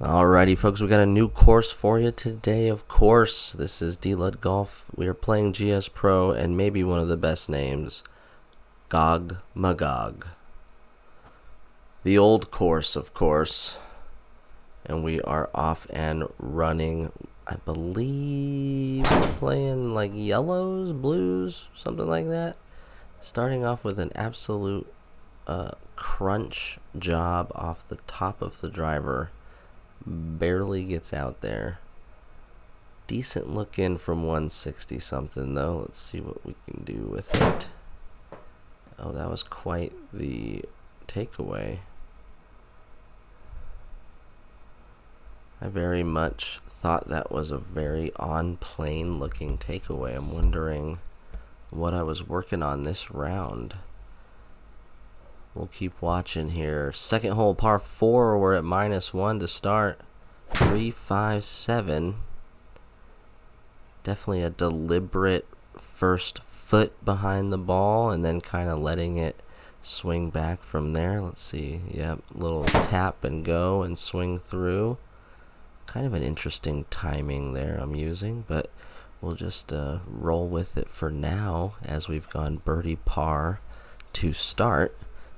Alrighty, folks, we got a new course for you today. Of course, this is D-Lud Golf. We are playing GSPRO and maybe one of the best names, Gog Magog. The old course, of course. And we are off and running. I believe we're playing like yellows, blues, something like that. Starting off with an absolute crunch job off the top of the driver. Barely gets out there. Decent look in from 160 something though. Let's see what we can do with it. Oh, that was quite the takeaway. I very much thought that was a very on-plane looking takeaway. I'm wondering what I was working on this round. We'll keep watching here. Second hole, par 4. We're at -1 to start. 3, 5, 7. Definitely a deliberate first foot behind the ball and then kind of letting it swing back from there. Let's see. Yep, little tap and go and swing through. Kind of an interesting timing there I'm using, but we'll just roll with it for now as we've gone birdie par to start.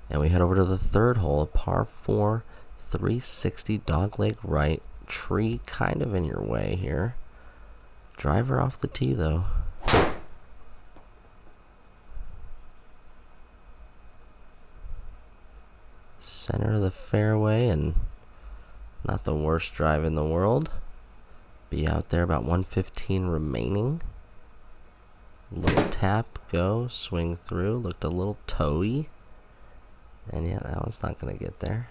And we head over to the third hole, a par 4, 360 dogleg right, tree kind of in your way here. Driver off the tee though. Center of the fairway and not the worst drive in the world. Be out there about 115 remaining. Little tap, go, swing through, looked a little toey. And yeah, that one's not going to get there.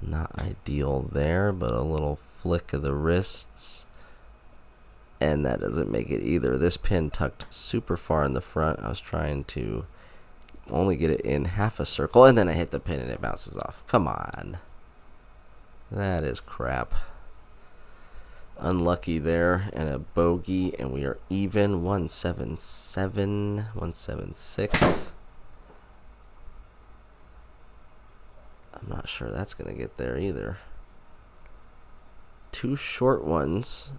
Not ideal there, but a little flick of the wrists. And that doesn't make it either. This pin tucked super far in the front. I was trying to only get it in half a circle, and then I hit the pin and it bounces off. Come on. That is crap. Unlucky there, and a bogey, and we are even. 177, 176. I'm not sure that's going to get there either. 2 short ones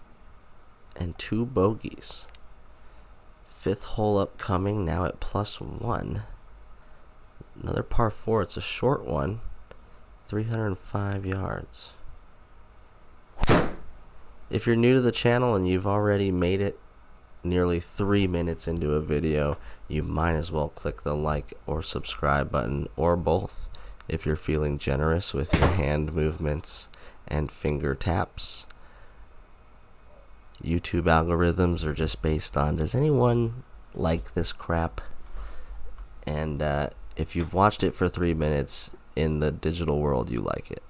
and 2 bogeys. 5th hole upcoming, now at +1. Another par 4, it's a short one. 305 yards. If you're new to the channel and you've already made it nearly 3 minutes into a video, you might as well click the like or subscribe button, or both, if you're feeling generous with your hand movements and finger taps. YouTube algorithms are just based on, does anyone like this crap? And if you've watched it for 3 minutes in the digital world, you like it.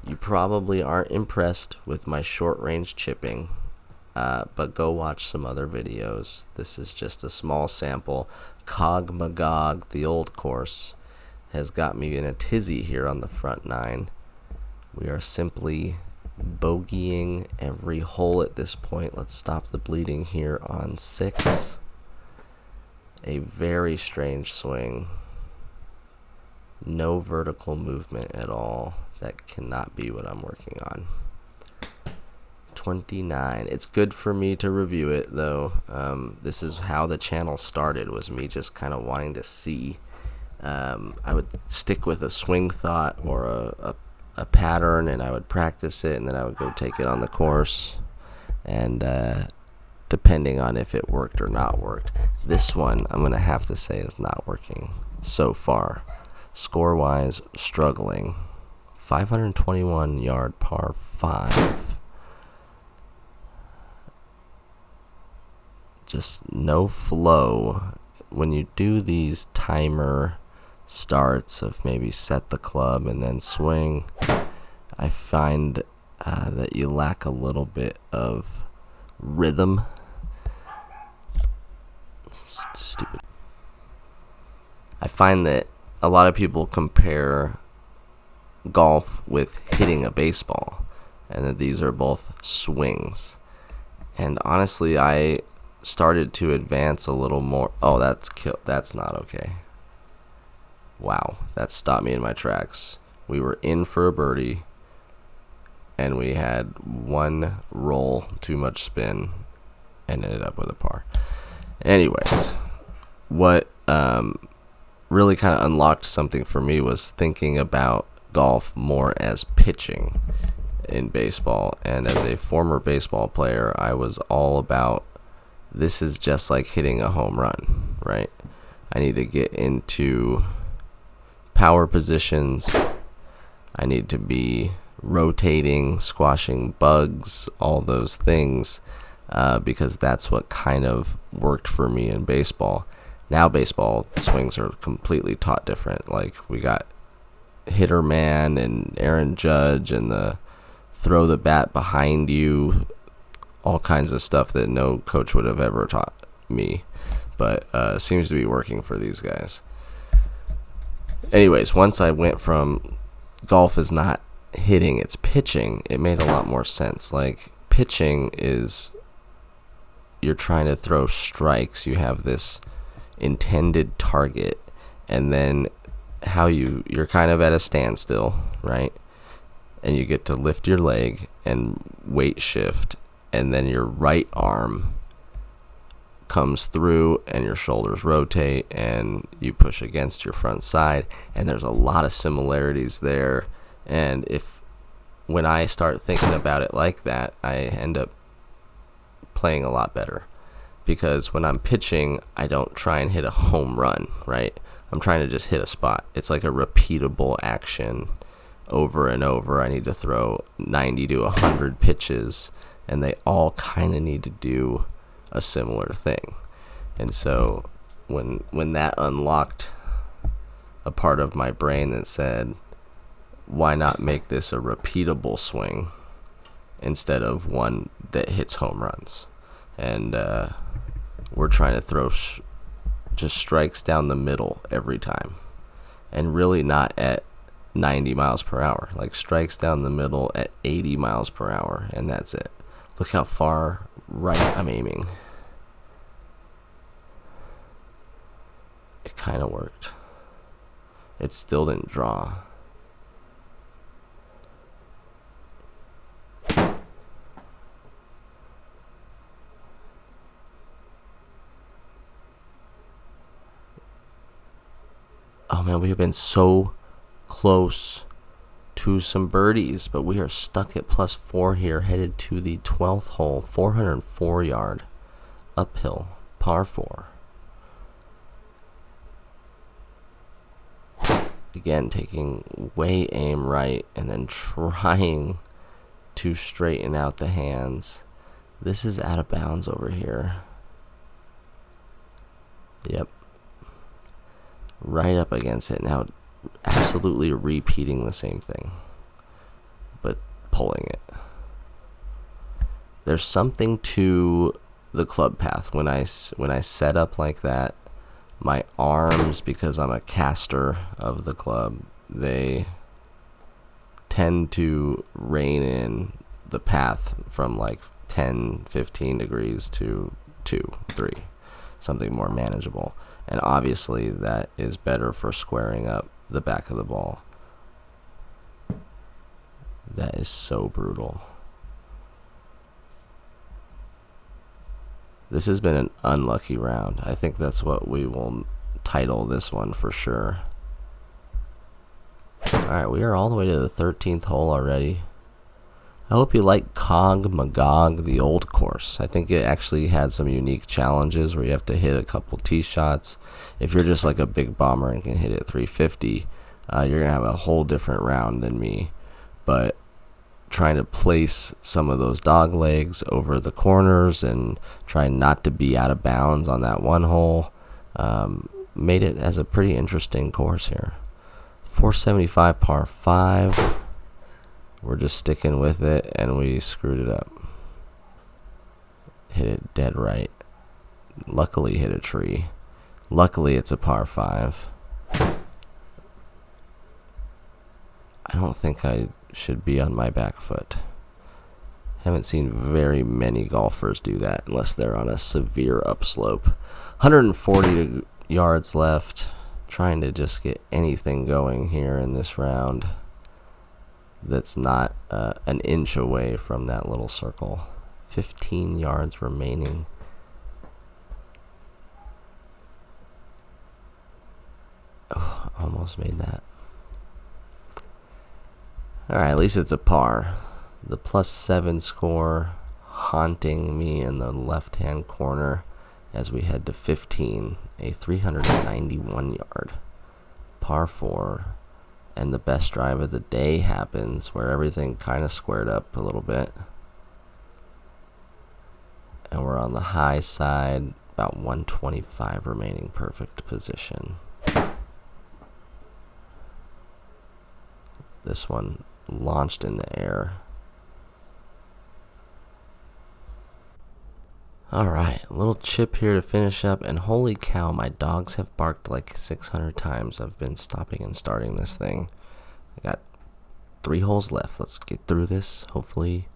You probably aren't impressed with my short-range chipping, but go watch some other videos. This is just a small sample. Gog Magog, the old course, has got me in a tizzy here on the front 9. We are simply bogeying every hole at this point. Let's stop the bleeding here on 6. A very strange swing. No vertical movement at all. That cannot be what I'm working on. 29. It's good for me to review it though. This is how the channel started, was me just kind of wanting to see. I would stick with a swing thought or a pattern, and I would practice it, and then I would go take it on the course, and depending on if it worked or not worked. This one, I'm gonna have to say, is not working so far. Score wise, struggling. 521 yard par 5. Just no flow. When you do these timer starts of maybe set the club and then swing, I find that you lack a little bit of rhythm. Stupid. I find that a lot of people compare golf with hitting a baseball, and that these are both swings. And honestly, I started to advance a little more. Oh, that's not okay. Wow, that stopped me in my tracks. We were in for a birdie, and we had one roll too much spin and ended up with a par. Anyways, what really kind of unlocked something for me was thinking about golf more as pitching in baseball. And as a former baseball player, I was all about, this is just like hitting a home run, right? I need to get into power positions. I need to be rotating, squashing bugs, all those things, because that's what kind of worked for me in baseball. Now baseball swings are completely taught different. Like, we got hitter man and Aaron Judge and the throw the bat behind you, all kinds of stuff that no coach would have ever taught me, but seems to be working for these guys. Anyways, once I went from golf is not hitting, it's pitching, it made a lot more sense. Like, pitching is, you're trying to throw strikes, you have this intended target, and then you're kind of at a standstill, right? And you get to lift your leg and weight shift, and then your right arm comes through and your shoulders rotate and you push against your front side, and there's a lot of similarities there. And when I start thinking about it like that, I end up playing a lot better, because when I'm pitching, I don't try and hit a home run, right? I'm trying to just hit a spot. It's like a repeatable action over and over. I need to throw 90 to 100 pitches, and they all kind of need to do a similar thing. And so when that unlocked a part of my brain that said, why not make this a repeatable swing instead of one that hits home runs? And we're trying to throw just strikes down the middle every time, and really not at 90 miles per hour, like strikes down the middle at 80 miles per hour, and that's it. Look how far right I'm aiming. It kind of worked. It still didn't draw. Oh man, we have been so close to some birdies, but we are stuck at +4 here, headed to the 12th hole, 404 yard uphill, par 4. Again, taking way aim right and then trying to straighten out the hands. This is out of bounds over here. Yep. Right up against it. Now, absolutely repeating the same thing, but pulling it. There's something to the club path. When I set up like that, my arms, because I'm a caster of the club, they tend to rein in the path from like 10, 15 degrees to 2, 3, something more manageable. And obviously that is better for squaring up the back of the ball. That is so brutal. This has been an unlucky round. I think that's what we will title this one for sure. Alright, we are all the way to the 13th hole already. I hope you like Gog Magog the Old Course. I think it actually had some unique challenges where you have to hit a couple tee shots. If you're just like a big bomber and can hit it 350, you're going to have a whole different round than me. But trying to place some of those dog legs over the corners and trying not to be out of bounds on that one hole made it as a pretty interesting course here. 475 par 5. We're just sticking with it, and we screwed it up. Hit it dead right. Luckily hit a tree. Luckily it's a par 5. I don't think I should be on my back foot. Haven't seen very many golfers do that unless they're on a severe upslope. 140 yards left. Trying to just get anything going here in this round. that's not an inch away from that little circle. 15 yards remaining. Oh, almost made that. Alright, at least it's a par. The +7 score haunting me in the left-hand corner as we head to 15. A 391 yard par 4. And the best drive of the day happens where everything kind of squared up a little bit. And we're on the high side, about 125 remaining, perfect position. This one launched in the air. Alright, a little chip here to finish up, and holy cow, my dogs have barked like 600 times. I've been stopping and starting this thing. I got 3 holes left. Let's get through this, hopefully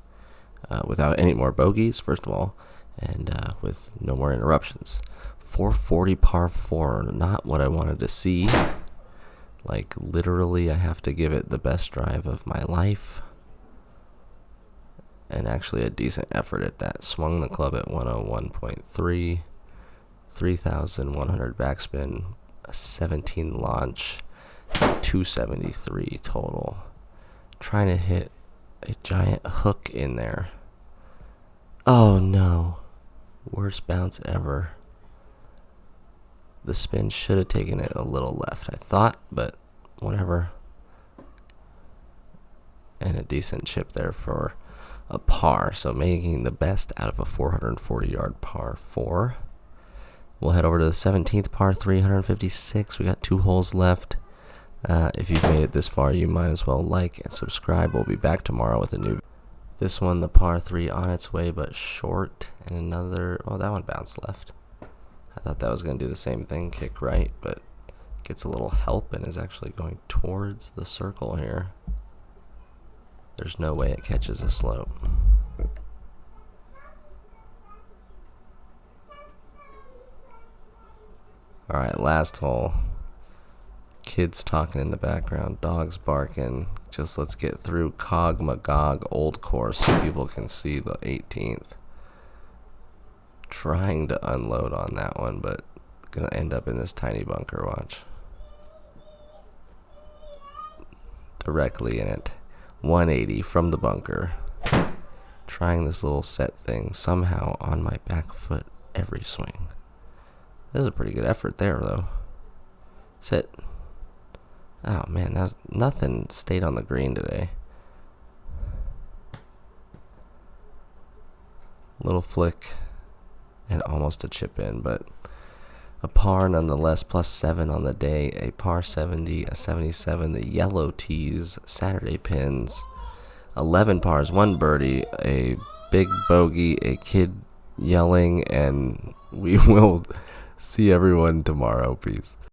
without any more bogeys, first of all, and with no more interruptions. 440 par 4, not what I wanted to see. Like, literally, I have to give it the best drive of my life. And actually a decent effort at that. Swung the club at 101.3, 3,100 backspin, a 17 launch, 273 total. Trying to hit a giant hook in there. Oh no. Worst bounce ever. The spin should have taken it a little left, I thought, but whatever. And a decent chip there for a par, so making the best out of a 440 yard par 4. We'll head over to the 17th par 356. We got 2 holes left. If you've made it this far, you might as well like and subscribe. We'll be back tomorrow with a new. This one, the par 3 on its way, but short, and another. Oh, that one bounced left. I thought that was going to do the same thing, kick right, but gets a little help and is actually going towards the circle here. There's no way it catches a slope. Alright, last hole. Kids talking in the background, dogs barking. Just let's get through Gog Magog Old Course so people can see the 18th. Trying to unload on that one, but gonna end up in this tiny bunker, watch. Directly in it. 180 from the bunker. Trying this little set thing somehow on my back foot every swing. This is a pretty good effort there, though. Sit. Oh man, that was, nothing stayed on the green today. Little flick and almost a chip in, but a par nonetheless. +7 on the day, a par 70, a 77. The yellow tees, Saturday pins, 11 pars, 1 birdie, a big bogey, a kid yelling, and we will see everyone tomorrow. Peace.